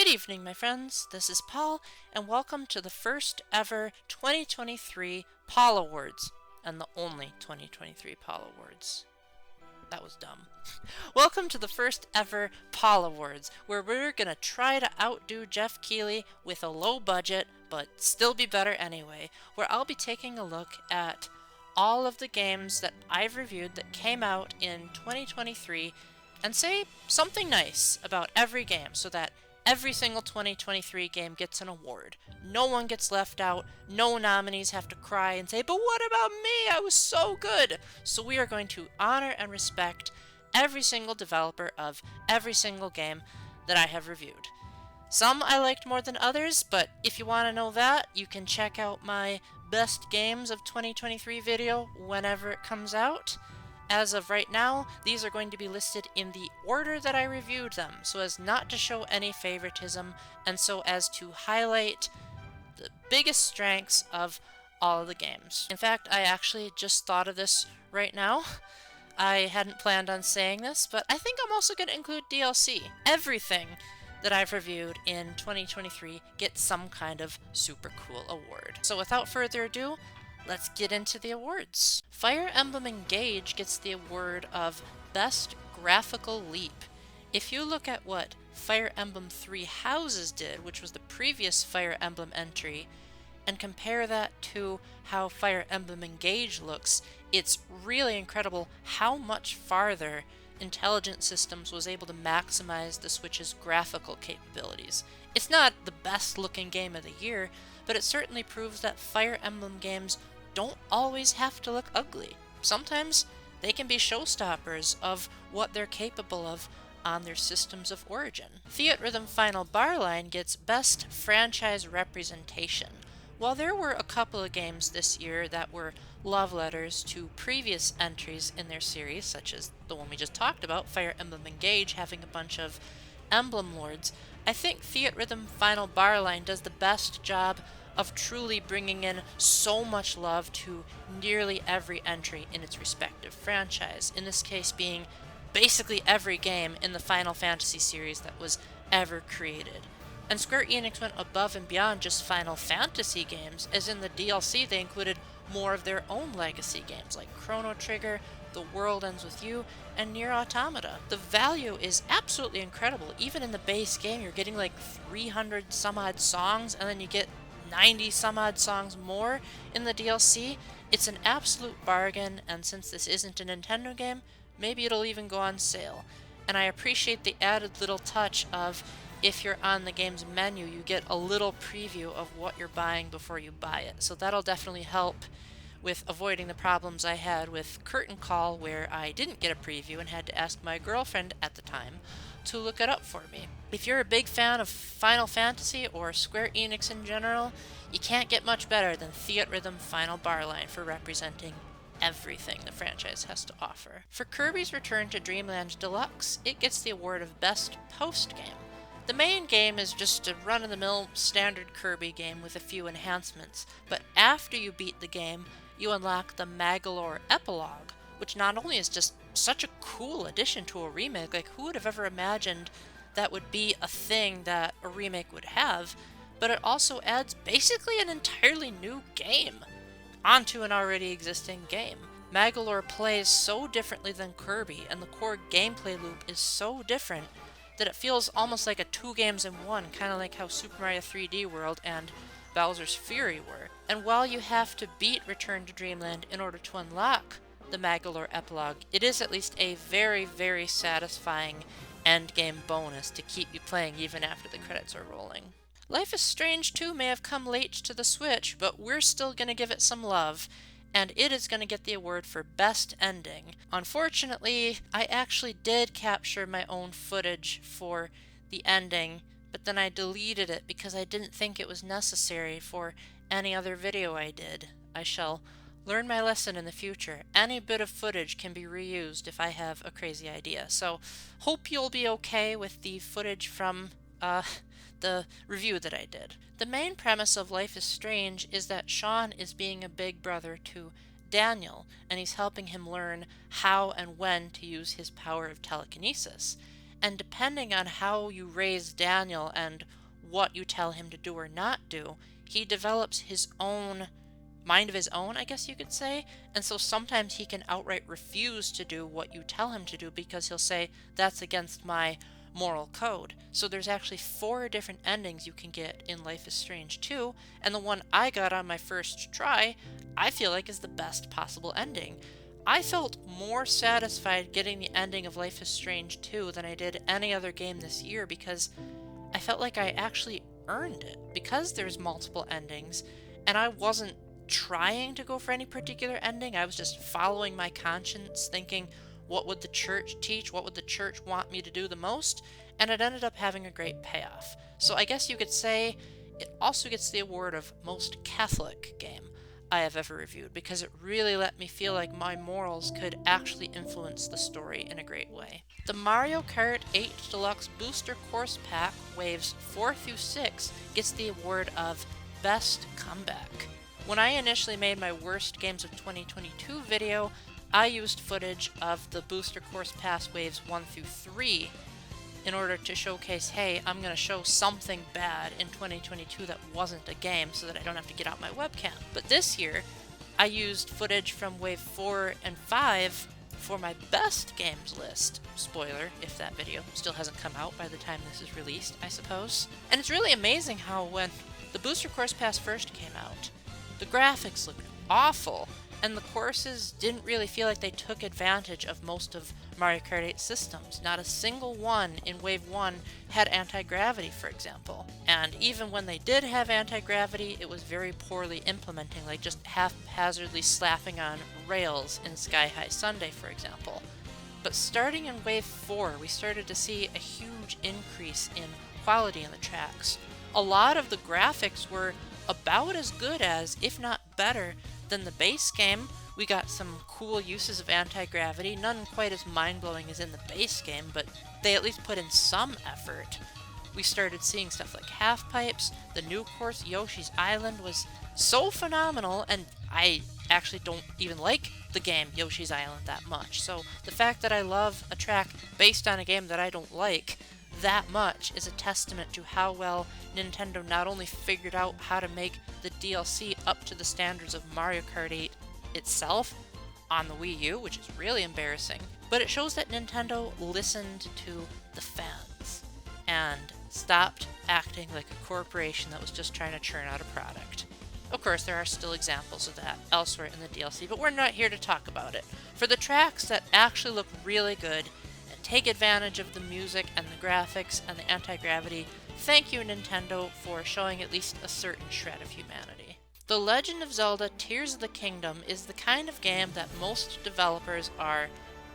Good evening, my friends. This is Paul, and welcome to the first ever 2023 Paul Awards, and the only 2023 Paul Awards. That was dumb. Welcome to the first ever Paul Awards, where we're gonna try to outdo Jeff Keighley with a low budget, but still be better anyway, where I'll be taking a look at all of the games that I've reviewed that came out in 2023 and say something nice about every game so that every single 2023 game gets an award. No one gets left out. No nominees have to cry and say, but what about me? I was so good. So we are going to honor and respect every single developer of every single game that I have reviewed. Some I liked more than others, but if you want to know that, you can check out my Best Games of 2023 video whenever it comes out. As of right now, these are going to be listed in the order that I reviewed them, so as not to show any favoritism, and so as to highlight the biggest strengths of all of the games. In fact, I actually just thought of this right now. I hadn't planned on saying this, but I think I'm also going to include DLC. Everything that I've reviewed in 2023 gets some kind of super cool award. So without further ado, let's get into the awards. Fire Emblem Engage gets the award of Best Graphical Leap. If you look at what Fire Emblem Three Houses did, which was the previous Fire Emblem entry, and compare that to how Fire Emblem Engage looks, it's really incredible how much farther Intelligent Systems was able to maximize the Switch's graphical capabilities. It's not the best looking game of the year, but it certainly proves that Fire Emblem games don't always have to look ugly. Sometimes they can be showstoppers of what they're capable of on their systems of origin. Theatrhythm Final Barline gets Best Franchise Representation. While there were a couple of games this year that were love letters to previous entries in their series, such as the one we just talked about, Fire Emblem Engage having a bunch of Emblem Lords, I think Theatrhythm Final Barline does the best job of truly bringing in so much love to nearly every entry in its respective franchise, in this case being basically every game in the Final Fantasy series that was ever created. And Square Enix went above and beyond just Final Fantasy games, as in the DLC they included more of their own legacy games like Chrono Trigger, The World Ends With You, and Nier Automata. The value is absolutely incredible. Even in the base game you're getting like 300 some odd songs, and then you get 90 some odd songs more in the DLC. It's an absolute bargain, and since this isn't a Nintendo game, maybe it'll even go on sale. And I appreciate the added little touch of, if you're on the game's menu, you get a little preview of what you're buying before you buy it. So that'll definitely help with avoiding the problems I had with Curtain Call, where I didn't get a preview and had to ask my girlfriend at the time to look it up for me. If you're a big fan of Final Fantasy or Square Enix in general, you can't get much better than Theatrhythm Final Barline for representing everything the franchise has to offer. For Kirby's Return to Dreamland Deluxe, it gets the award of Best Post-Game. The main game is just a run-of-the-mill standard Kirby game with a few enhancements, but after you beat the game, you unlock the Magolor Epilogue, which not only is just such a cool addition to a remake, like who would have ever imagined that would be a thing that a remake would have, but it also adds basically an entirely new game onto an already existing game. Magolor plays so differently than Kirby, and the core gameplay loop is so different that it feels almost like a two games in one, kind of like how Super Mario 3D World and Bowser's Fury were. And while you have to beat Return to Dreamland in order to unlock the Magolor Epilogue, it is at least a very, very satisfying endgame bonus to keep you playing even after the credits are rolling. Life is Strange 2 may have come late to the Switch, but we're still going to give it some love, and it is going to get the award for Best Ending. Unfortunately, I actually did capture my own footage for the ending, but then I deleted it because I didn't think it was necessary for any other video I did. I shall learn my lesson in the future. Any bit of footage can be reused if I have a crazy idea. So, hope you'll be okay with the footage from the review that I did. The main premise of Life is Strange is that Sean is being a big brother to Daniel, and he's helping him learn how and when to use his power of telekinesis. and depending on how you raise Daniel and what you tell him to do or not do, he develops his own mind of his own, I guess you could say. And so sometimes he can outright refuse to do what you tell him to do because he'll say, that's against my moral code. So there's actually 4 different endings you can get in Life is Strange 2, and the one I got on my first try, I feel like is the best possible ending. I felt more satisfied getting the ending of Life is Strange 2 than I did any other game this year because I felt like I actually earned it because there's multiple endings and I wasn't trying to go for any particular ending. I was just following my conscience, thinking, what would the church teach? What would the church want me to do the most? And it ended up having a great payoff. So I guess you could say it also gets the award of most Catholic game I have ever reviewed because it really let me feel like my morals could actually influence the story in a great way. The Mario Kart 8 Deluxe Booster Course Pack Waves 4 through 6 gets the award of Best Comeback. When I initially made my Worst Games of 2022 video, I used footage of the Booster Course Pass Waves 1 through 3 in order to showcase, hey, I'm going to show something bad in 2022 that wasn't a game so that I don't have to get out my webcam. But this year, I used footage from Wave 4 and 5 for my best games list. Spoiler, if that video still hasn't come out by the time this is released, I suppose. And it's really amazing how when the Booster Course Pass first came out, the graphics looked awful, and the courses didn't really feel like they took advantage of most of Mario Kart 8 systems. Not a single one in Wave 1 had anti-gravity, for example. And even when they did have anti-gravity, it was very poorly implementing, like just haphazardly slapping on rails in Sky High Sunday, for example. But starting in Wave 4, we started to see a huge increase in quality in the tracks. A lot of the graphics were about as good as, if not better, than the base game. We got some cool uses of anti-gravity, none quite as mind-blowing as in the base game, but they at least put in some effort. We started seeing stuff like half pipes. The new course, Yoshi's Island, was so phenomenal, and I actually don't even like the game Yoshi's Island that much. So the fact that I love a track based on a game that I don't like that much is a testament to how well Nintendo not only figured out how to make the DLC up to the standards of Mario Kart 8 itself on the Wii U, which is really embarrassing, but it shows that Nintendo listened to the fans and stopped acting like a corporation that was just trying to churn out a product. Of course, there are still examples of that elsewhere in the DLC, but we're not here to talk about it. For the tracks that actually look really good and take advantage of the music and the graphics and the anti-gravity, thank you, Nintendo, for showing at least a certain shred of humanity. The Legend of Zelda Tears of the Kingdom is the kind of game that most developers are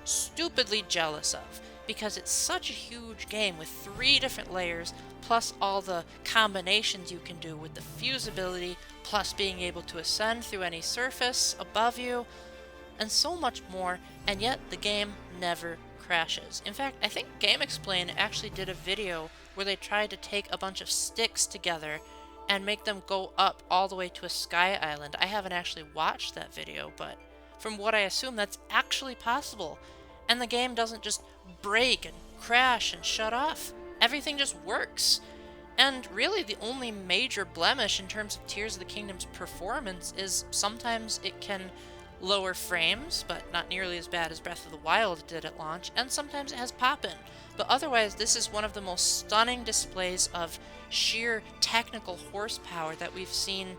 stupidly jealous of, because it's such a huge game with 3 different layers, plus all the combinations you can do with the fusibility, plus being able to ascend through any surface above you, and so much more, and yet the game never crashes. In fact, I think GameXplain actually did a video where they tried to take a bunch of sticks together and make them go up all the way to a sky island. I haven't actually watched that video, but from what I assume, that's actually possible. And the game doesn't just break and crash and shut off. Everything just works. And really the only major blemish in terms of Tears of the Kingdom's performance is sometimes it can lower frames, but not nearly as bad as Breath of the Wild did at launch, and sometimes it has pop-in. But otherwise, this is one of the most stunning displays of sheer technical horsepower that we've seen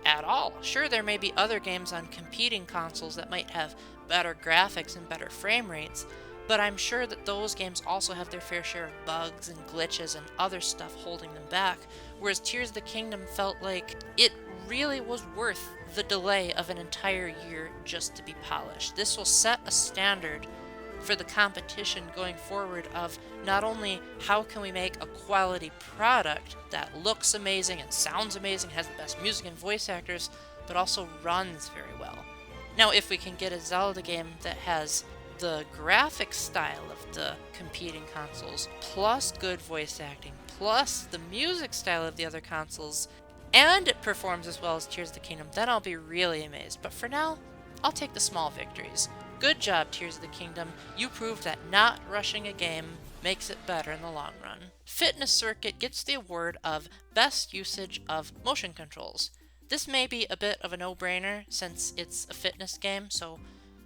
at all. Sure, there may be other games on competing consoles that might have better graphics and better frame rates, but I'm sure that those games also have their fair share of bugs and glitches and other stuff holding them back, whereas Tears of the Kingdom felt like it really was worth the delay of an entire year just to be polished. This will set a standard for the competition going forward of not only how can we make a quality product that looks amazing and sounds amazing, has the best music and voice actors, but also runs very well. Now, if we can get a Zelda game that has the graphic style of the competing consoles, plus good voice acting, plus the music style of the other consoles, and it performs as well as Tears of the Kingdom, then I'll be really amazed. But for now, I'll take the small victories. Good job, Tears of the Kingdom. You proved that not rushing a game makes it better in the long run. Fitness Circuit gets the award of Best Usage of Motion Controls. This may be a bit of a no-brainer since it's a fitness game, so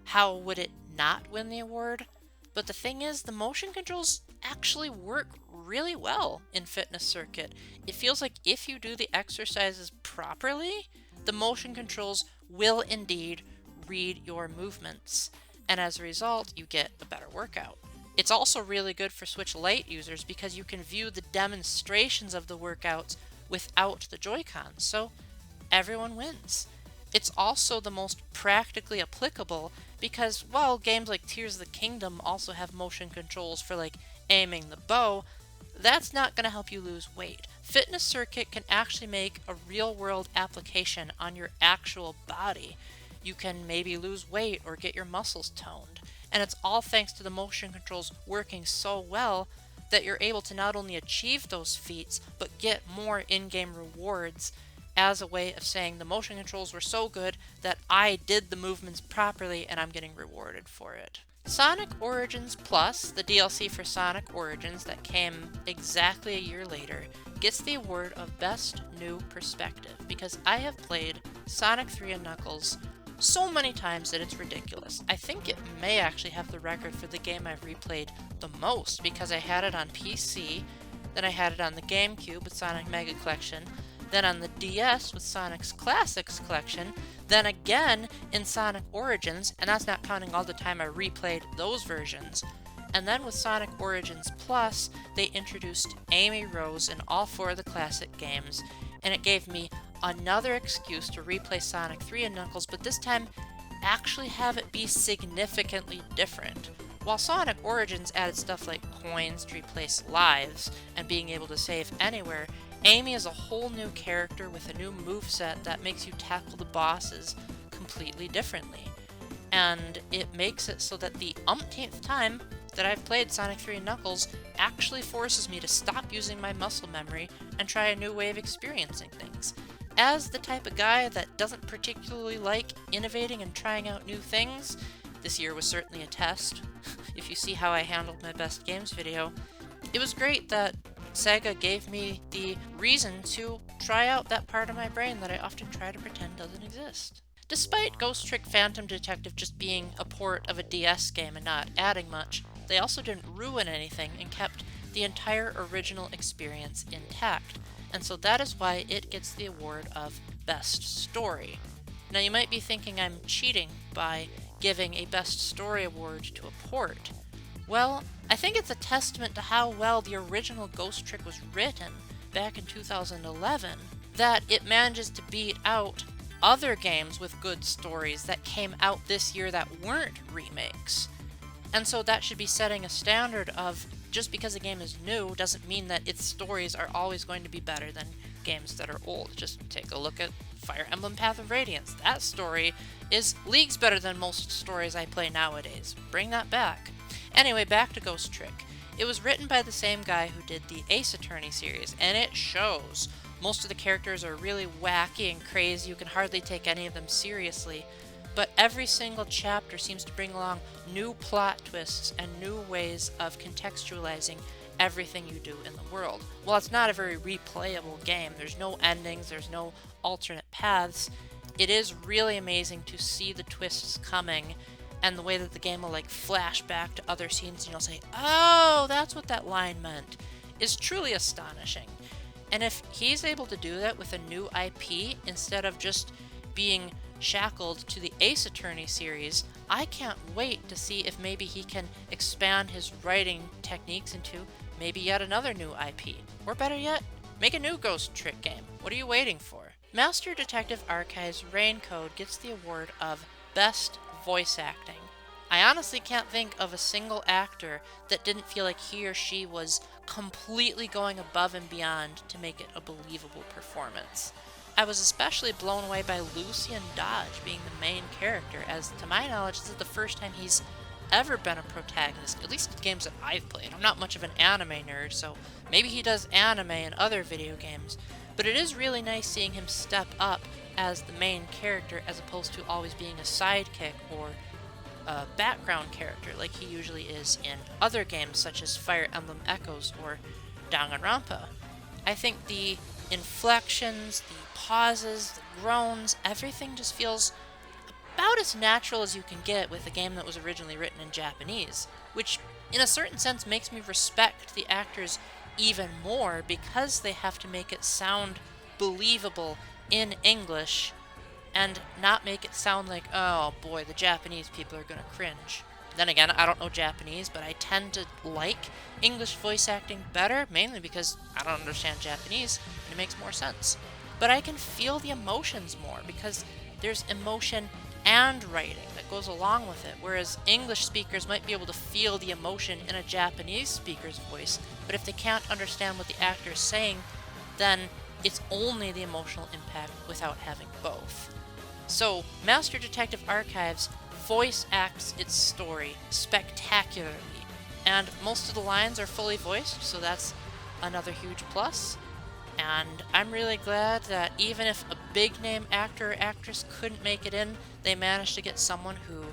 how would it not win the award? But the thing is, the motion controls actually work really well in Fitness Circuit. It feels like if you do the exercises properly, the motion controls will indeed read your movements, and as a result, you get a better workout. It's also really good for Switch Lite users because you can view the demonstrations of the workouts without the Joy-Cons, so everyone wins. It's also the most practically applicable because while games like Tears of the Kingdom also have motion controls for like aiming the bow, that's not going to help you lose weight. Fitness Circuit can actually make a real-world application on your actual body. You can maybe lose weight or get your muscles toned. And it's all thanks to the motion controls working so well that you're able to not only achieve those feats, but get more in-game rewards as a way of saying the motion controls were so good that I did the movements properly and I'm getting rewarded for it. Sonic Origins Plus, the DLC for Sonic Origins that came exactly a year later, gets the award of Best New Perspective because I have played Sonic 3 and Knuckles so many times that it's ridiculous. I think it may actually have the record for the game I've replayed the most because I had it on PC, then I had it on the GameCube with Sonic Mega Collection, then on the DS with Sonic's Classics Collection, then again in Sonic Origins, and that's not counting all the time I replayed those versions. And then with Sonic Origins Plus, they introduced Amy Rose in all 4 of the classic games, and it gave me another excuse to replay Sonic 3 and Knuckles, but this time actually have it be significantly different. While Sonic Origins added stuff like coins to replace lives and being able to save anywhere, Amy is a whole new character with a new moveset that makes you tackle the bosses completely differently. And it makes it so that the umpteenth time that I've played Sonic 3 and Knuckles actually forces me to stop using my muscle memory and try a new way of experiencing things. As the type of guy that doesn't particularly like innovating and trying out new things, this year was certainly a test. If you see how I handled my best games video, it was great that Sega gave me the reason to try out that part of my brain that I often try to pretend doesn't exist. Despite Ghost Trick Phantom Detective just being a port of a DS game and not adding much, they also didn't ruin anything and kept the entire original experience intact, and so that is why it gets the award of Best Story. Now you might be thinking I'm cheating by giving a Best Story award to a port. Well, I think it's a testament to how well the original Ghost Trick was written back in 2011 that it manages to beat out other games with good stories that came out this year that weren't remakes. And so that should be setting a standard of just because a game is new doesn't mean that its stories are always going to be better than games that are old. Just take a look at Fire Emblem Path of Radiance. That story is leagues better than most stories I play nowadays. Bring that back. Anyway, back to Ghost Trick. It was written by the same guy who did the Ace Attorney series, and it shows. Most of the characters are really wacky and crazy. You can hardly take any of them seriously. But every single chapter seems to bring along new plot twists and new ways of contextualizing everything you do in the world. While it's not a very replayable game, there's no endings, there's no alternate paths, it is really amazing to see the twists coming and the way that the game will like flash back to other scenes and you'll say, oh, that's what that line meant, is truly astonishing. And if he's able to do that with a new IP instead of just being shackled to the Ace Attorney series, I can't wait to see if maybe he can expand his writing techniques into maybe yet another new IP. Or better yet, make a new Ghost Trick game. What are you waiting for? Master Detective Archive's Rain Code gets the award of Best Voice Acting. I honestly can't think of a single actor that didn't feel like he or she was completely going above and beyond to make it a believable performance. I was especially blown away by Lucian Dodge being the main character, as to my knowledge this is the first time he's ever been a protagonist, at least in games that I've played. I'm not much of an anime nerd, so maybe he does anime and other video games, but it is really nice seeing him step up as the main character as opposed to always being a sidekick or a background character like he usually is in other games such as Fire Emblem Echoes or Danganronpa. I think the inflections, the pauses, the groans, everything just feels about as natural as you can get with a game that was originally written in Japanese, which in a certain sense makes me respect the actors even more because they have to make it sound believable in English and not make it sound like, oh boy, the Japanese people are gonna cringe. Then again, I don't know Japanese, but I tend to like English voice acting better, mainly because I don't understand Japanese, and it makes more sense. But I can feel the emotions more because there's emotion and writing that goes along with it, whereas English speakers might be able to feel the emotion in a Japanese speaker's voice, but if they can't understand what the actor is saying, then it's only the emotional impact without having both. So, Master Detective Archives voice acts its story spectacularly, and most of the lines are fully voiced, so that's another huge plus. And I'm really glad that even if a big name actor or actress couldn't make it in, they managed to get someone who,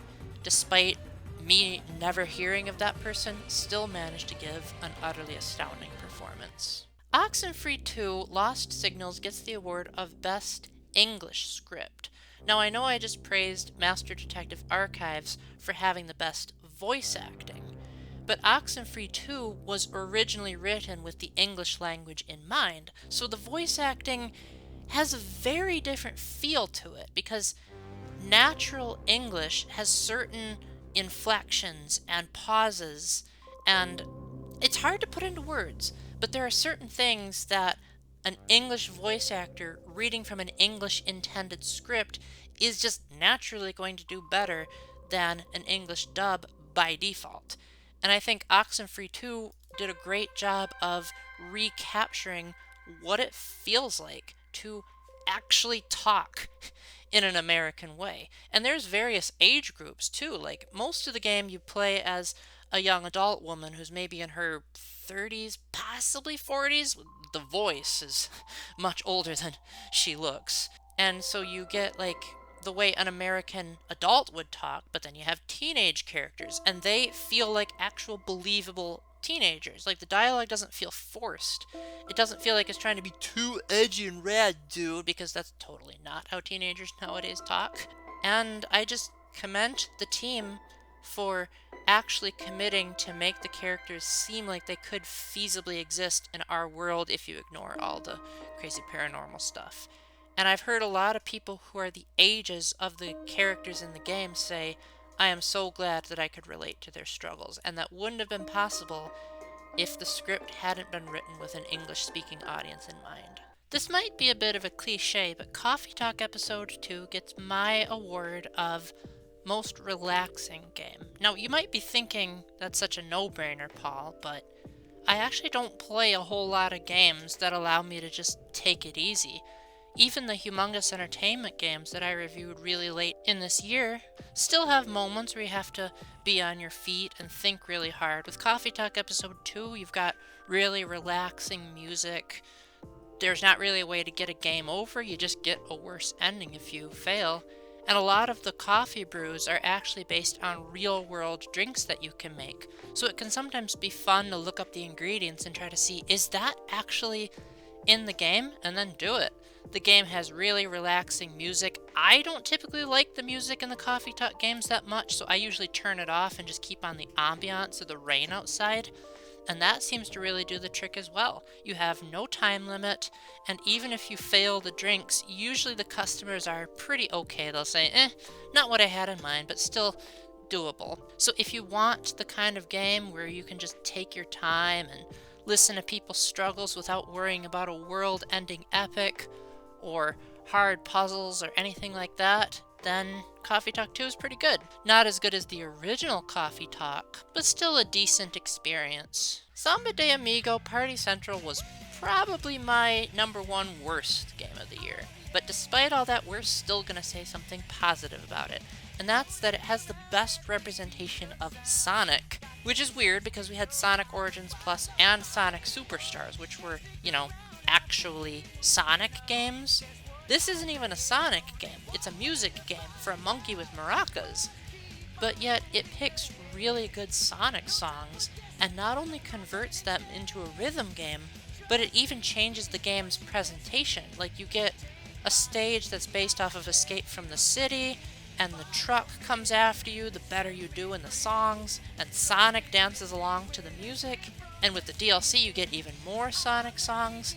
despite me never hearing of that person, still managed to give an utterly astounding performance. Oxenfree 2 Lost Signals gets the award of Best English Script. Now I know I just praised Master Detective Archives for having the best voice acting, but Oxenfree 2 was originally written with the English language in mind, so the voice acting has a very different feel to it because natural English has certain inflections and pauses, and it's hard to put into words, but there are certain things that an English voice actor reading from an English intended script is just naturally going to do better than an English dub by default. And I think Oxenfree 2 did a great job of recapturing what it feels like to actually talk in an American way. And there's various age groups too. Like most of the game you play as a young adult woman who's maybe in her 30s, possibly 40s. The voice is much older than she looks. And so you get like the way an American adult would talk, but then you have teenage characters and they feel like actual believable teenagers. Like the dialogue doesn't feel forced. It doesn't feel like it's trying to be too edgy and rad, dude, because that's totally not how teenagers nowadays talk. And I just commend the team for actually committing to make the characters seem like they could feasibly exist in our world if you ignore all the crazy paranormal stuff. And I've heard a lot of people who are the ages of the characters in the game say, I am so glad that I could relate to their struggles, and that wouldn't have been possible if the script hadn't been written with an English-speaking audience in mind. This might be a bit of a cliche, but Coffee Talk Episode 2 gets my award of most relaxing game. Now, you might be thinking that's such a no-brainer, Paul, but I actually don't play a whole lot of games that allow me to just take it easy. Even the humongous entertainment games that I reviewed really late in this year still have moments where you have to be on your feet and think really hard. With Coffee Talk Episode 2, you've got really relaxing music. There's not really a way to get a game over, you just get a worse ending if you fail. And a lot of the coffee brews are actually based on real-world drinks that you can make. So it can sometimes be fun to look up the ingredients and try to see, is that actually in the game? And then do it. The game has really relaxing music. I don't typically like the music in the Coffee Talk games that much, so I usually turn it off and just keep on the ambiance of the rain outside. And that seems to really do the trick as well. You have no time limit, and even if you fail the drinks, usually the customers are pretty okay. They'll say, not what I had in mind, but still doable. So if you want the kind of game where you can just take your time and listen to people's struggles without worrying about a world-ending epic or hard puzzles or anything like that, then Coffee Talk 2 is pretty good. Not as good as the original Coffee Talk, but still a decent experience. Samba de Amigo Party Central was probably my #1 worst game of the year. But despite all that, we're still gonna say something positive about it. And that's that it has the best representation of Sonic. Which is weird because we had Sonic Origins Plus and Sonic Superstars, which were, actually Sonic games. This isn't even a Sonic game. It's a music game for a monkey with maracas. but yet it picks really good Sonic songs and not only converts them into a rhythm game, but it even changes the game's presentation. Like, you get a stage that's based off of Escape from the City, and the truck comes after you the better you do in the songs, and Sonic dances along to the music, and with the DLC you get even more Sonic songs.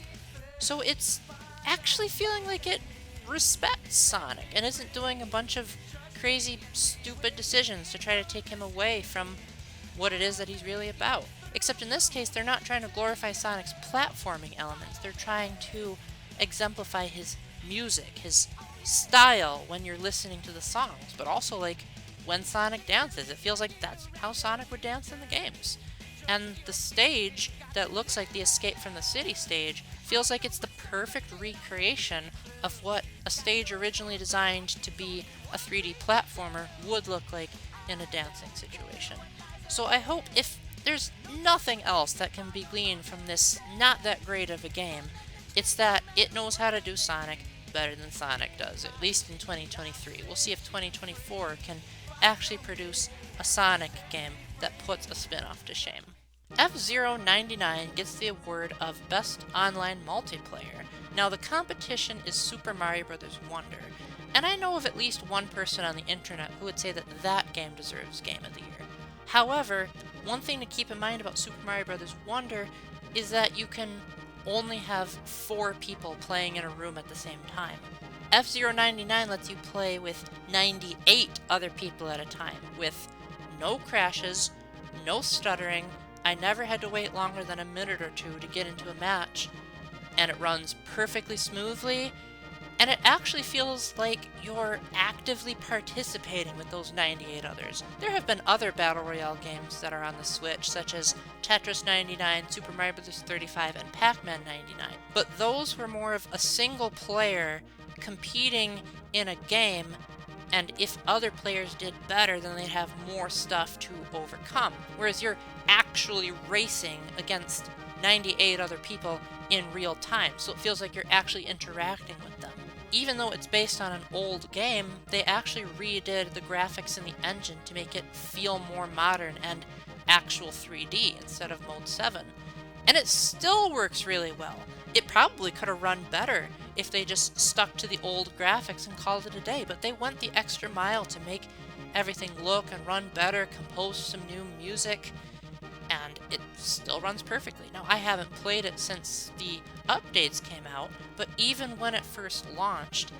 So it's actually feeling like it respects Sonic and isn't doing a bunch of crazy, stupid decisions to try to take him away from what it is that he's really about. Except in this case, they're not trying to glorify Sonic's platforming elements. They're trying to exemplify his music, his style when you're listening to the songs, but also, like, when Sonic dances. It feels like that's how Sonic would dance in the games. And the stage that looks like the Escape from the City stage feels like it's the perfect recreation of what a stage originally designed to be a 3D platformer would look like in a dancing situation. So I hope, if there's nothing else that can be gleaned from this not that great of a game, it's that it knows how to do Sonic better than Sonic does, at least in 2023. We'll see if 2024 can actually produce a Sonic game that puts a spin-off to shame. F-Zero 99 gets the award of Best Online Multiplayer. Now, the competition is Super Mario Bros. Wonder, and I know of at least one person on the internet who would say that that game deserves Game of the Year. However, one thing to keep in mind about Super Mario Bros. Wonder is that you can only have 4 people playing in a room at the same time. F-Zero 99 lets you play with 98 other people at a time, with no crashes, no stuttering. I never had to wait longer than a minute or two to get into a match, and it runs perfectly smoothly, and it actually feels like you're actively participating with those 98 others. There have been other Battle Royale games that are on the Switch, such as Tetris 99, Super Mario Bros. 35, and Pac-Man 99, but those were more of a single player competing in a game, and if other players did better, then they'd have more stuff to overcome. Whereas you're actually racing against 98 other people in real time, so it feels like you're actually interacting with them. Even though it's based on an old game, they actually redid the graphics in the engine to make it feel more modern and actual 3D instead of Mode 7. And it still works really well. It probably could have run better if they just stuck to the old graphics and called it a day, but they went the extra mile to make everything look and run better, compose some new music, and it still runs perfectly. Now, I haven't played it since the updates came out, but even when it first launched,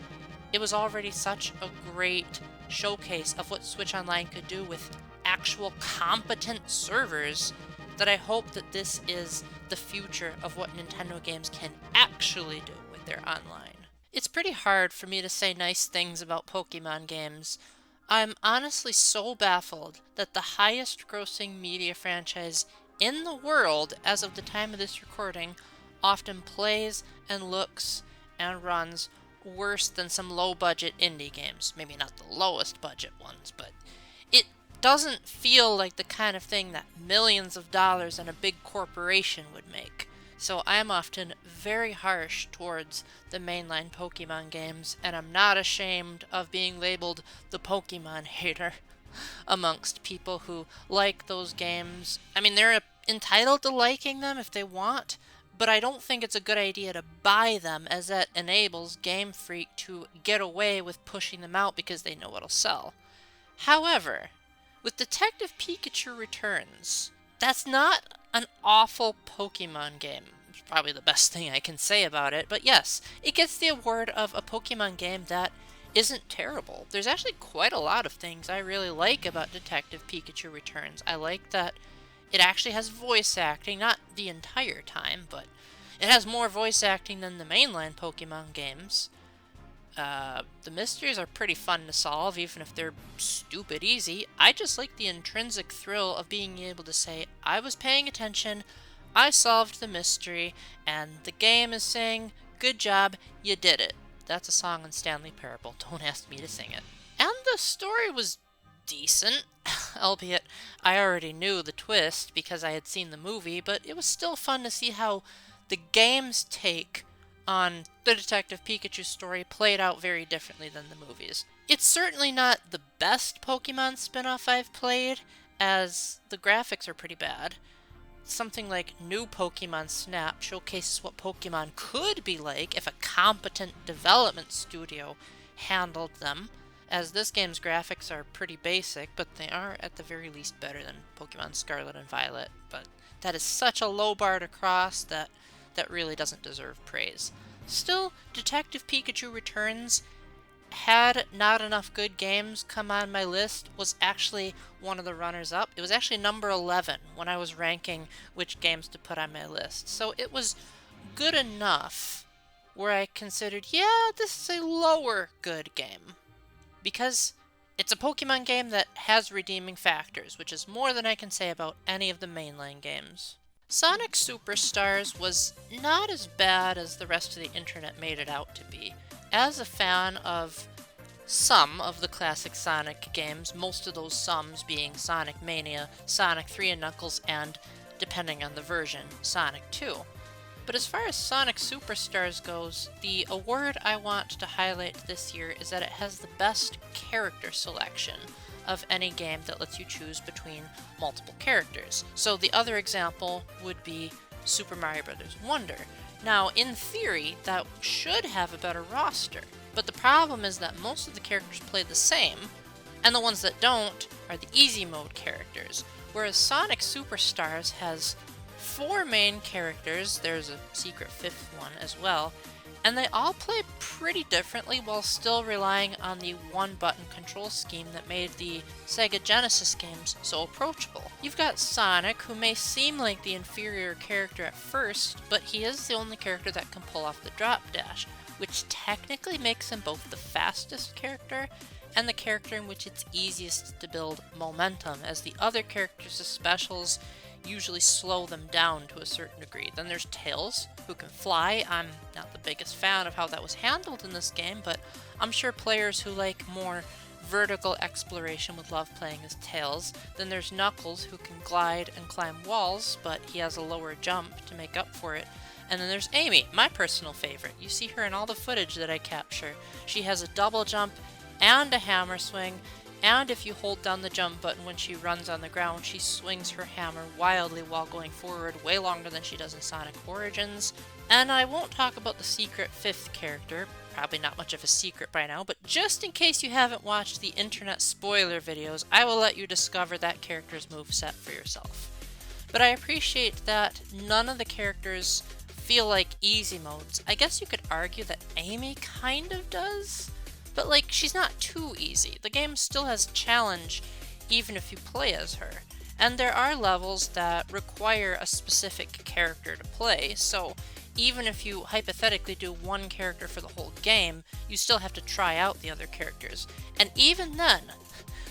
it was already such a great showcase of what Switch Online could do with actual competent servers that I hope that this is the future of what Nintendo games can actually do with their online. It's pretty hard for me to say nice things about Pokemon games. I'm honestly so baffled that the highest grossing media franchise in the world as of the time of this recording often plays and looks and runs worse than some low budget indie games. Maybe not the lowest budget ones, but it doesn't feel like the kind of thing that millions of dollars and a big corporation would make. So I'm often very harsh towards the mainline Pokemon games, and I'm not ashamed of being labeled the Pokemon hater amongst people who like those games. I mean, they're entitled to liking them if they want, but I don't think it's a good idea to buy them, as that enables Game Freak to get away with pushing them out because they know it'll sell. However, with Detective Pikachu Returns, that's not an awful Pokemon game. It's probably the best thing I can say about it, but yes, it gets the award of a Pokemon game that isn't terrible. There's actually quite a lot of things I really like about Detective Pikachu Returns. I like that it actually has voice acting, not the entire time, but it has more voice acting than the mainline Pokemon games. The mysteries are pretty fun to solve, even if they're stupid easy. I just like the intrinsic thrill of being able to say, I was paying attention, I solved the mystery, and the game is saying, good job, you did it. That's a song in Stanley Parable, don't ask me to sing it. And the story was decent, albeit I already knew the twist because I had seen the movie, but it was still fun to see how the game's take on the Detective Pikachu story played out very differently than the movies. It's certainly not the best Pokemon spin-off I've played, as the graphics are pretty bad. Something like New Pokemon Snap showcases what Pokemon could be like if a competent development studio handled them, as this game's graphics are pretty basic, but they are at the very least better than Pokemon Scarlet and Violet. But that is such a low bar to cross that really doesn't deserve praise. Still, Detective Pikachu Returns, had not enough good games come on my list, was actually one of the runners-up. It was actually number 11 when I was ranking which games to put on my list. So it was good enough where I considered, yeah, this is a lower good game. Because it's a Pokemon game that has redeeming factors, which is more than I can say about any of the mainline games. Sonic Superstars was not as bad as the rest of the internet made it out to be. As a fan of some of the classic Sonic games, most of those sums being Sonic Mania, Sonic 3 and Knuckles, and, depending on the version, Sonic 2. But as far as Sonic Superstars goes, the award I want to highlight this year is that it has the best character selection of any game that lets you choose between multiple characters. So the other example would be Super Mario Bros. Wonder. Now, in theory, that should have a better roster, but the problem is that most of the characters play the same, and the ones that don't are the easy mode characters, whereas Sonic Superstars has 4 main characters, there's a secret 5th one as well, and they all play pretty differently while still relying on the one-button control scheme that made the Sega Genesis games so approachable. You've got Sonic, who may seem like the inferior character at first, but he is the only character that can pull off the drop dash, which technically makes him both the fastest character and the character in which it's easiest to build momentum, as the other characters' specials usually slow them down to a certain degree. Then there's Tails, who can fly. I'm not the biggest fan of how that was handled in this game, but I'm sure players who like more vertical exploration would love playing as Tails. Then there's Knuckles, who can glide and climb walls, but he has a lower jump to make up for it. And then there's Amy, my personal favorite. You see her in all the footage that I capture. She has a double jump and a hammer swing, and if you hold down the jump button when she runs on the ground, she swings her hammer wildly while going forward, way longer than she does in Sonic Origins. And I won't talk about the secret 5th character, probably not much of a secret by now, but just in case you haven't watched the internet spoiler videos, I will let you discover that character's moveset for yourself. But I appreciate that none of the characters feel like easy modes. I guess you could argue that Amy kind of does, but like, she's not too easy. The game still has challenge even if you play as her. And there are levels that require a specific character to play, so even if you hypothetically do one character for the whole game, you still have to try out the other characters. And even then,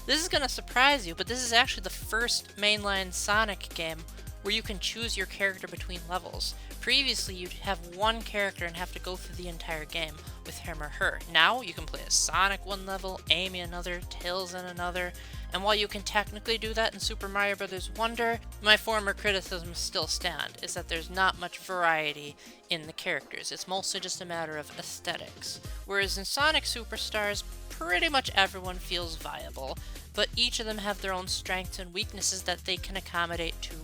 this is going to surprise you, but this is actually the first mainline Sonic game where you can choose your character between levels. Previously, you'd have one character and have to go through the entire game with him or her. Now, you can play as Sonic one level, Amy another, Tails in another, and while you can technically do that in Super Mario Bros. Wonder, my former criticisms still stand, is that there's not much variety in the characters. It's mostly just a matter of aesthetics. Whereas in Sonic Superstars, pretty much everyone feels viable, but each of them have their own strengths and weaknesses that they can accommodate to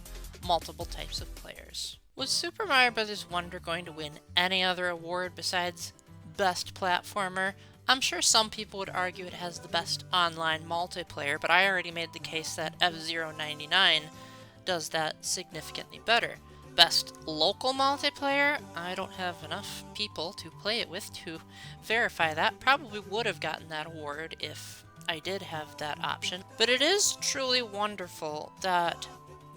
multiple types of players. Was Super Mario Bros. Wonder going to win any other award besides Best Platformer? I'm sure some people would argue it has the best online multiplayer, but I already made the case that F-Zero 99 does that significantly better. Best local multiplayer? I don't have enough people to play it with to verify that. Probably would have gotten that award if I did have that option. But it is truly wonderful that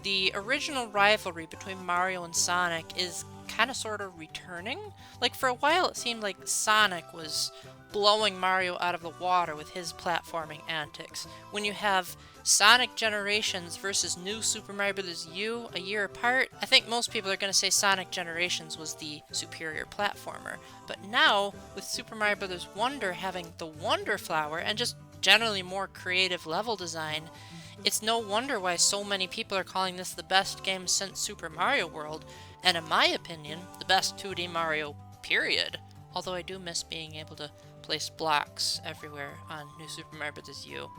the original rivalry between Mario and Sonic is kind of sort of returning. Like, for a while it seemed like Sonic was blowing Mario out of the water with his platforming antics. When you have Sonic Generations versus New Super Mario Bros. U a year apart, I think most people are going to say Sonic Generations was the superior platformer. But now, with Super Mario Bros. Wonder having the Wonder Flower and just generally more creative level design, it's no wonder why so many people are calling this the best game since Super Mario World, and in my opinion, the best 2D Mario period. Although I do miss being able to place blocks everywhere on New Super Mario Bros. U.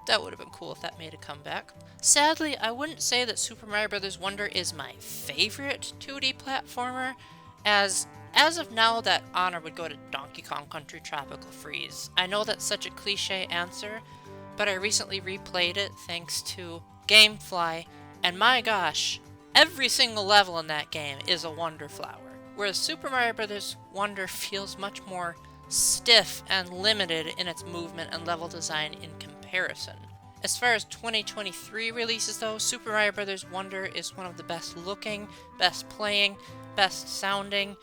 That would have been cool if that made a comeback. Sadly, I wouldn't say that Super Mario Bros. Wonder is my favorite 2D platformer, as of now that honor would go to Donkey Kong Country Tropical Freeze. I know that's such a cliche answer, but I recently replayed it thanks to Gamefly, and my gosh, every single level in that game is a Wonder Flower, whereas Super Mario Bros. Wonder feels much more stiff and limited in its movement and level design in comparison. As far as 2023 releases though, Super Mario Bros. Wonder is one of the best looking, best playing, best sounding,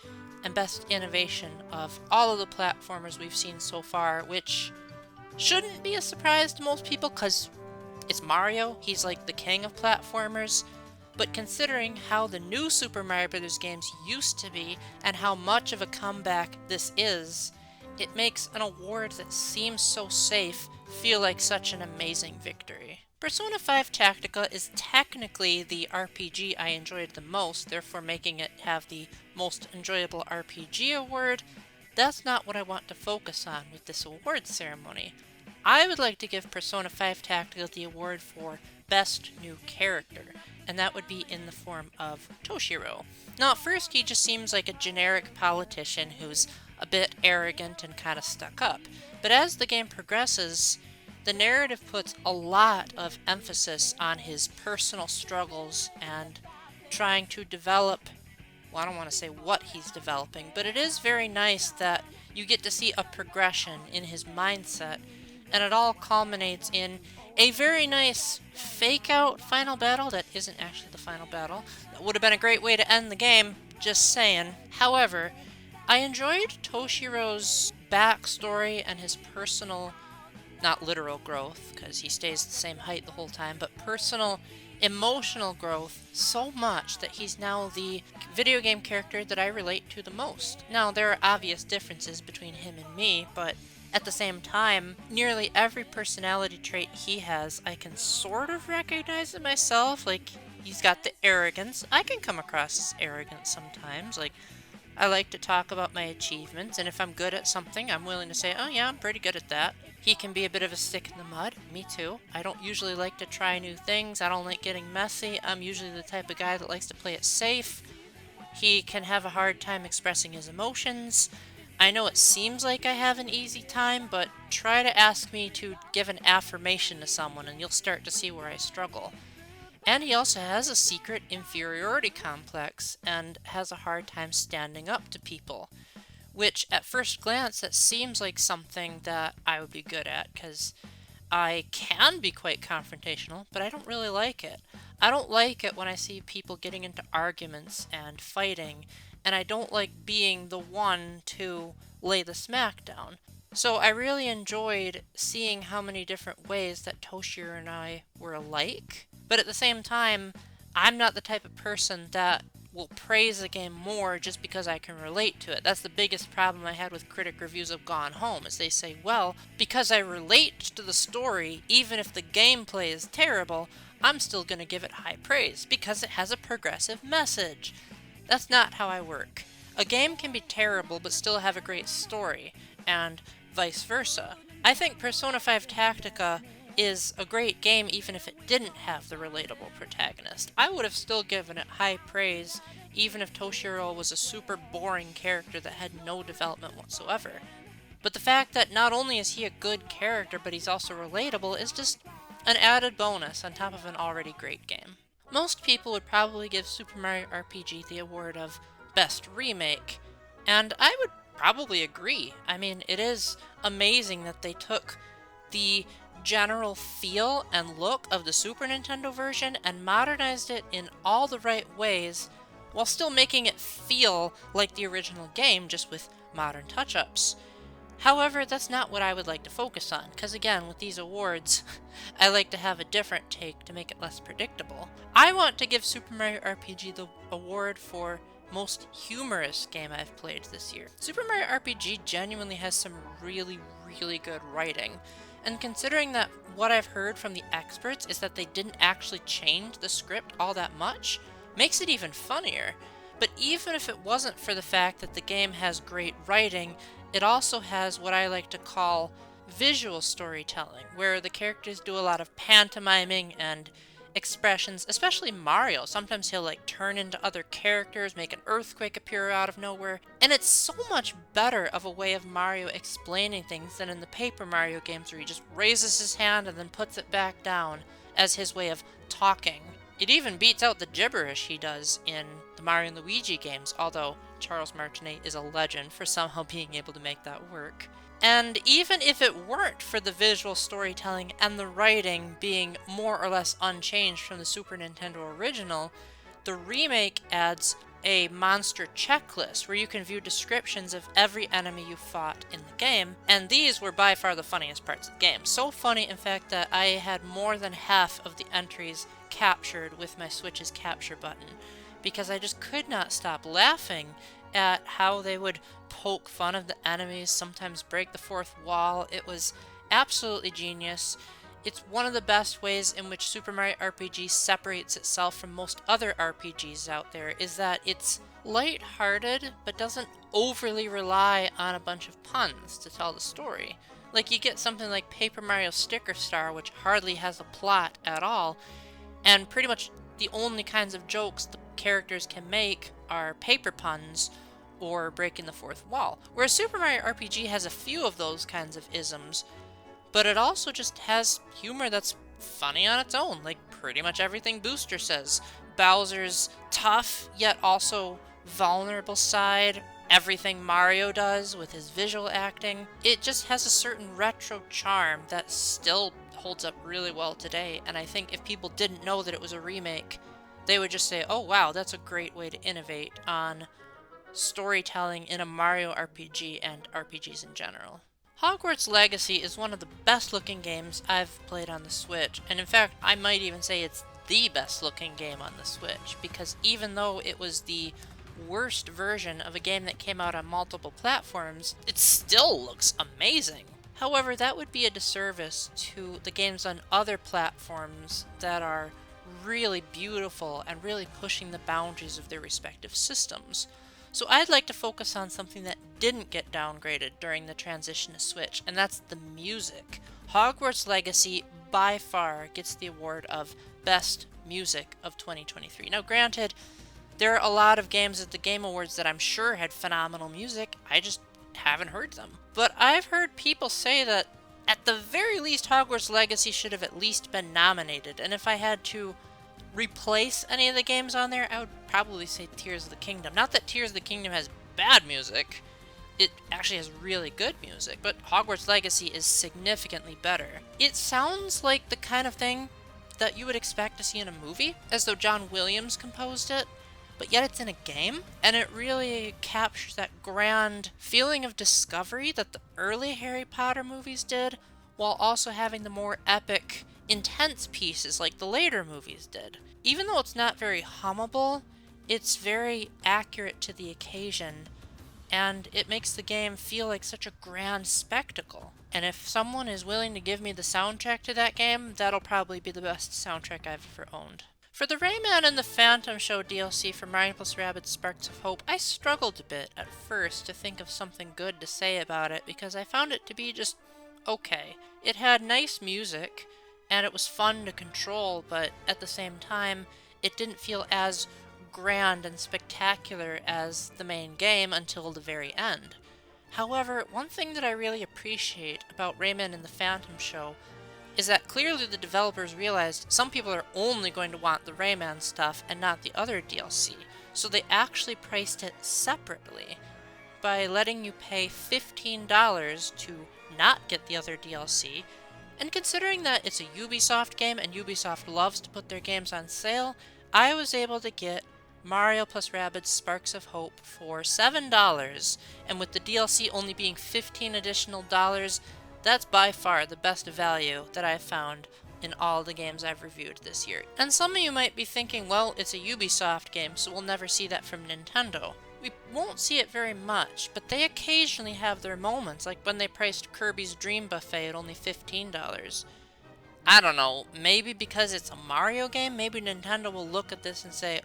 and best innovation of all of the platformers we've seen so far, which shouldn't be a surprise to most people because it's Mario, he's like the king of platformers. But considering how the new Super Mario Bros. Games used to be and how much of a comeback this is, it makes an award that seems so safe feel like such an amazing victory. Persona 5 Tactica is technically the RPG I enjoyed the most, therefore making it have the most enjoyable RPG award. That's not what I want to focus on with this award ceremony. I would like to give Persona 5 Tactica the award for Best New Character, and that would be in the form of Toshiro. Now at first he just seems like a generic politician who's a bit arrogant and kind of stuck up, but as the game progresses, the narrative puts a lot of emphasis on his personal struggles and trying to develop, well, I don't want to say what he's developing, but it is very nice that you get to see a progression in his mindset, and it all culminates in a very nice fake-out final battle that isn't actually the final battle. That would have been a great way to end the game, just saying. However, I enjoyed Toshiro's backstory and his personal, not literal growth, because he stays the same height the whole time, but personal, emotional growth so much that he's now the video game character that I relate to the most. Now, there are obvious differences between him and me, but at the same time, nearly every personality trait he has, I can sort of recognize in myself. Like, he's got the arrogance. I can come across as arrogant sometimes. Like, I like to talk about my achievements, and if I'm good at something, I'm willing to say, oh yeah, I'm pretty good at that. He can be a bit of a stick in the mud. Me too. I don't usually like to try new things. I don't like getting messy. I'm usually the type of guy that likes to play it safe. He can have a hard time expressing his emotions. I know it seems like I have an easy time, but try to ask me to give an affirmation to someone and you'll start to see where I struggle. And he also has a secret inferiority complex and has a hard time standing up to people, which at first glance that seems like something that I would be good at, because I can be quite confrontational, but I don't really like it. I don't like it when I see people getting into arguments and fighting, and I don't like being the one to lay the smack down. So I really enjoyed seeing how many different ways that Toshiro and I were alike, but at the same time, I'm not the type of person that will praise a game more just because I can relate to it. That's the biggest problem I had with critic reviews of Gone Home, is they say, well, because I relate to the story, even if the gameplay is terrible, I'm still going to give it high praise because it has a progressive message. That's not how I work. A game can be terrible but still have a great story, and vice versa. I think Persona 5 Tactica is a great game even if it didn't have the relatable protagonist. I would have still given it high praise even if Toshiro was a super boring character that had no development whatsoever. But the fact that not only is he a good character but he's also relatable is just an added bonus on top of an already great game. Most people would probably give Super Mario RPG the award of Best Remake, and I would probably agree. I mean, it is amazing that they took the general feel and look of the Super Nintendo version and modernized it in all the right ways while still making it feel like the original game, just with modern touch-ups. However, that's not what I would like to focus on, because again, with these awards, I like to have a different take to make it less predictable. I want to give Super Mario RPG the award for most humorous game I've played this year. Super Mario RPG genuinely has some really, really good writing, and considering that what I've heard from the experts is that they didn't actually change the script all that much, makes it even funnier. But even if it wasn't for the fact that the game has great writing, it also has what I like to call visual storytelling, where the characters do a lot of pantomiming and expressions, especially Mario. Sometimes he'll like turn into other characters, make an earthquake appear out of nowhere, and it's so much better of a way of Mario explaining things than in the Paper Mario games where he just raises his hand and then puts it back down as his way of talking. It even beats out the gibberish he does in the Mario and Luigi games, although Charles Martinet is a legend for somehow being able to make that work. And even if it weren't for the visual storytelling and the writing being more or less unchanged from the Super Nintendo original, the remake adds a monster checklist where you can view descriptions of every enemy you fought in the game, and these were by far the funniest parts of the game. So funny, in fact, that I had more than half of the entries captured with my Switch's capture button, because I just could not stop laughing at how they would poke fun of the enemies, sometimes break the fourth wall. It was absolutely genius. It's one of the best ways in which Super Mario RPG separates itself from most other RPGs out there, is that it's light-hearted, but doesn't overly rely on a bunch of puns to tell the story. Like, you get something like Paper Mario Sticker Star, which hardly has a plot at all, and pretty much the only kinds of jokes the characters can make are paper puns or breaking the fourth wall. Whereas Super Mario RPG has a few of those kinds of isms, but it also just has humor that's funny on its own, like pretty much everything Booster says. Bowser's tough, yet also vulnerable side, everything Mario does with his visual acting. It just has a certain retro charm that still holds up really well today, and I think if people didn't know that it was a remake, they would just say, oh wow, that's a great way to innovate on storytelling in a Mario RPG and RPGs in general. Hogwarts Legacy is one of the best looking games I've played on the Switch, and in fact I might even say it's the best looking game on the Switch, because even though it was the worst version of a game that came out on multiple platforms, it still looks amazing. However, that would be a disservice to the games on other platforms that are really beautiful and really pushing the boundaries of their respective systems. So I'd like to focus on something that didn't get downgraded during the transition to Switch, and that's the music. Hogwarts Legacy by far gets the award of Best Music of 2023. Now granted, there are a lot of games at the Game Awards that I'm sure had phenomenal music, I just haven't heard them. But I've heard people say that at the very least Hogwarts Legacy should have at least been nominated, and if I had to replace any of the games on there, I would probably say Tears of the Kingdom. Not that Tears of the Kingdom has bad music, it actually has really good music, but Hogwarts Legacy is significantly better. It sounds like the kind of thing that you would expect to see in a movie, as though John Williams composed it, but yet it's in a game, and it really captures that grand feeling of discovery that the early Harry Potter movies did, while also having the more epic, intense pieces like the later movies did. Even though it's not very hummable, it's very accurate to the occasion, and it makes the game feel like such a grand spectacle. And if someone is willing to give me the soundtrack to that game, that'll probably be the best soundtrack I've ever owned. For the Rayman and the Phantom Show DLC for Mario + Rabbids Sparks of Hope, I struggled a bit at first to think of something good to say about it because I found it to be just okay. It had nice music, and it was fun to control, but at the same time, it didn't feel as grand and spectacular as the main game until the very end. However, one thing that I really appreciate about Rayman and the Phantom Show is that clearly the developers realized some people are only going to want the Rayman stuff and not the other DLC, so they actually priced it separately by letting you pay $15 to not get the other DLC. And considering that it's a Ubisoft game and Ubisoft loves to put their games on sale, I was able to get Mario + Rabbids Sparks of Hope for $7, and with the DLC only being $15 additional dollars, that's by far the best value that I've found in all the games I've reviewed this year. And some of you might be thinking, well, it's a Ubisoft game, so we'll never see that from Nintendo. We won't see it very much, but they occasionally have their moments, like when they priced Kirby's Dream Buffet at only $15. I don't know, maybe because it's a Mario game, maybe Nintendo will look at this and say,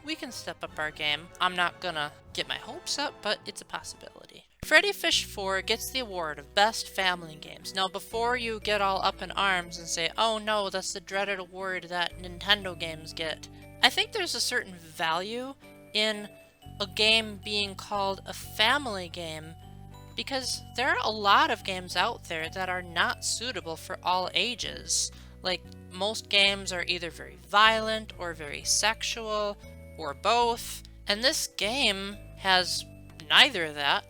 we can step up our game. I'm not gonna get my hopes up, but it's a possibility. Freddy Fish 4 gets the award of Best Family Games. Now, before you get all up in arms and say, oh no, that's the dreaded award that Nintendo games get, I think there's a certain value in a game being called a family game, because there are a lot of games out there that are not suitable for all ages. Like, most games are either very violent or very sexual or both, and this game has neither of that.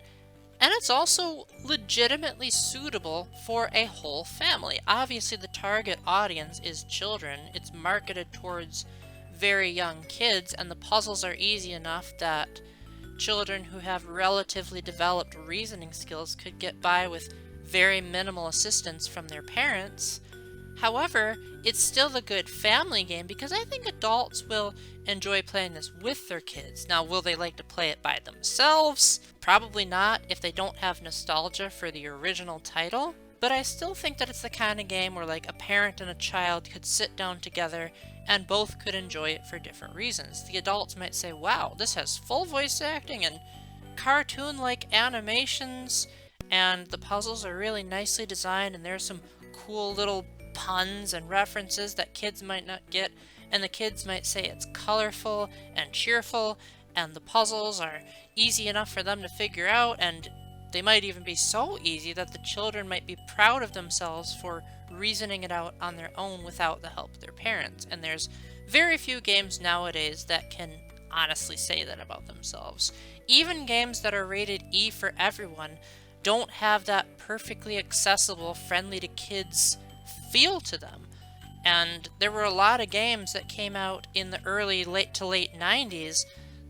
And it's also legitimately suitable for a whole family. Obviously, the target audience is children. It's marketed towards very young kids, and the puzzles are easy enough that children who have relatively developed reasoning skills could get by with very minimal assistance from their parents. However, it's still a good family game because I think adults will enjoy playing this with their kids. Now, will they like to play it by themselves? Probably not if they don't have nostalgia for the original title. But I still think that it's the kind of game where like a parent and a child could sit down together and both could enjoy it for different reasons. The adults might say, wow, this has full voice acting and cartoon-like animations, and the puzzles are really nicely designed, and there's some cool little puns and references that kids might not get, and the kids might say it's colorful and cheerful, and the puzzles are easy enough for them to figure out, and they might even be so easy that the children might be proud of themselves for reasoning it out on their own without the help of their parents. And there's very few games nowadays that can honestly say that about themselves. Even games that are rated E for everyone don't have that perfectly accessible, friendly to kids feel to them. And there were a lot of games that came out in the late to late 90s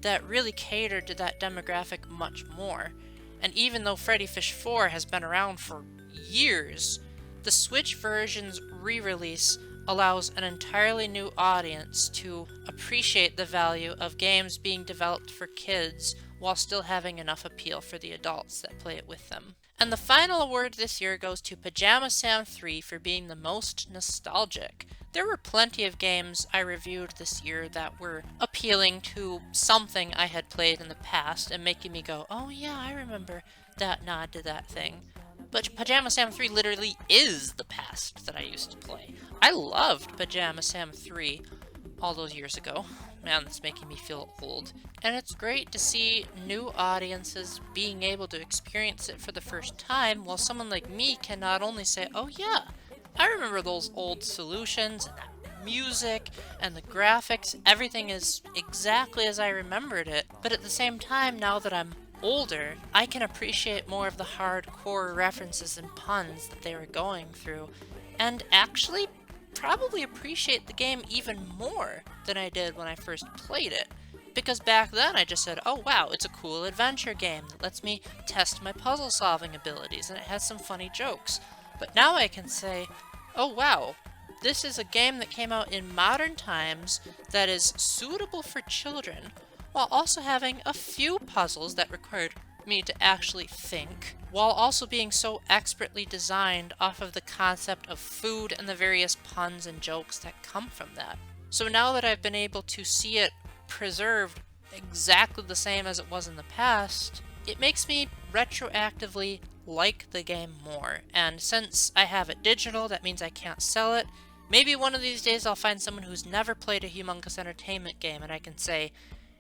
that really catered to that demographic much more. And even though Freddy Fish 4 has been around for years, the Switch version's re-release allows an entirely new audience to appreciate the value of games being developed for kids while still having enough appeal for the adults that play it with them. And the final award this year goes to Pajama Sam 3 for being the most nostalgic. There were plenty of games I reviewed this year that were appealing to something I had played in the past and making me go, oh yeah, I remember that nod to that thing. But Pajama Sam 3 literally is the past that I used to play. I loved Pajama Sam 3 all those years ago. Man, that's making me feel old. And it's great to see new audiences being able to experience it for the first time, while someone like me can not only say, oh yeah, I remember those old solutions, and that music, and the graphics, everything is exactly as I remembered it. But at the same time, now that I'm older, I can appreciate more of the hardcore references and puns that they were going through, and actually probably appreciate the game even more than I did when I first played it. Because back then I just said, oh wow, it's a cool adventure game that lets me test my puzzle solving abilities and it has some funny jokes. But now I can say, oh wow, this is a game that came out in modern times that is suitable for children, while also having a few puzzles that required me to actually think, while also being so expertly designed off of the concept of food and the various puns and jokes that come from that. So now that I've been able to see it preserved exactly the same as it was in the past, it makes me retroactively like the game more. And since I have it digital, that means I can't sell it. Maybe one of these days I'll find someone who's never played a Humongous Entertainment game and I can say,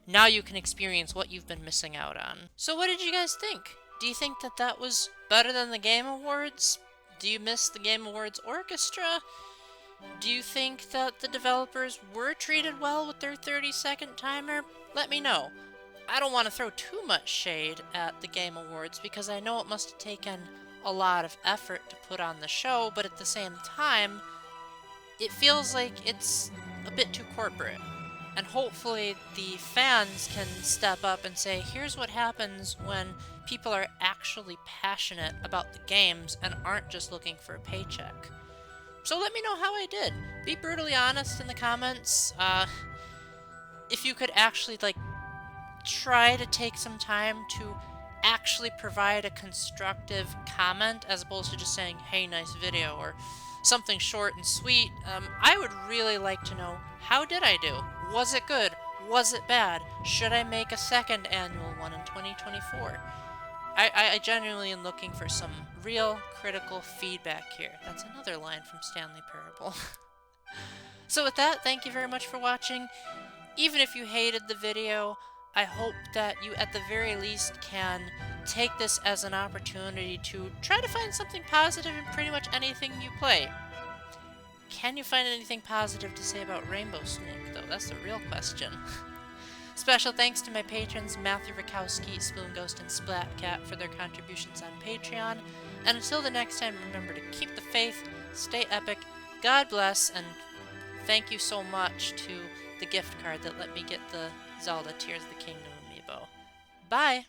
now you can experience what you've been missing out on. So what did you guys think? Do you think that that was better than the Game Awards? Do you miss the Game Awards orchestra? Do you think that the developers were treated well with their 30-second timer? Let me know. I don't want to throw too much shade at the Game Awards because I know it must have taken a lot of effort to put on the show, but at the same time, it feels like it's a bit too corporate. And hopefully the fans can step up and say, here's what happens when people are actually passionate about the games and aren't just looking for a paycheck. So let me know how I did. Be brutally honest in the comments. If you could actually, try to take some time to actually provide a constructive comment as opposed to just saying, hey, nice video, or something short and sweet. I would really like to know, how did I do? Was it good? Was it bad? Should I make a second annual one in 2024? I genuinely am looking for some real critical feedback here. That's another line from Stanley Parable. So with that, thank you very much for watching. Even if you hated the video, I hope that you at the very least can take this as an opportunity to try to find something positive in pretty much anything you play. Can you find anything positive to say about Rainbow Snake, though? That's the real question. Special thanks to my patrons Matthew Rakowski, Spoon Ghost, and Splatcat for their contributions on Patreon. And until the next time, remember to keep the faith, stay epic, God bless, and thank you so much to the gift card that let me get the Zelda Tears of the Kingdom amiibo. Bye!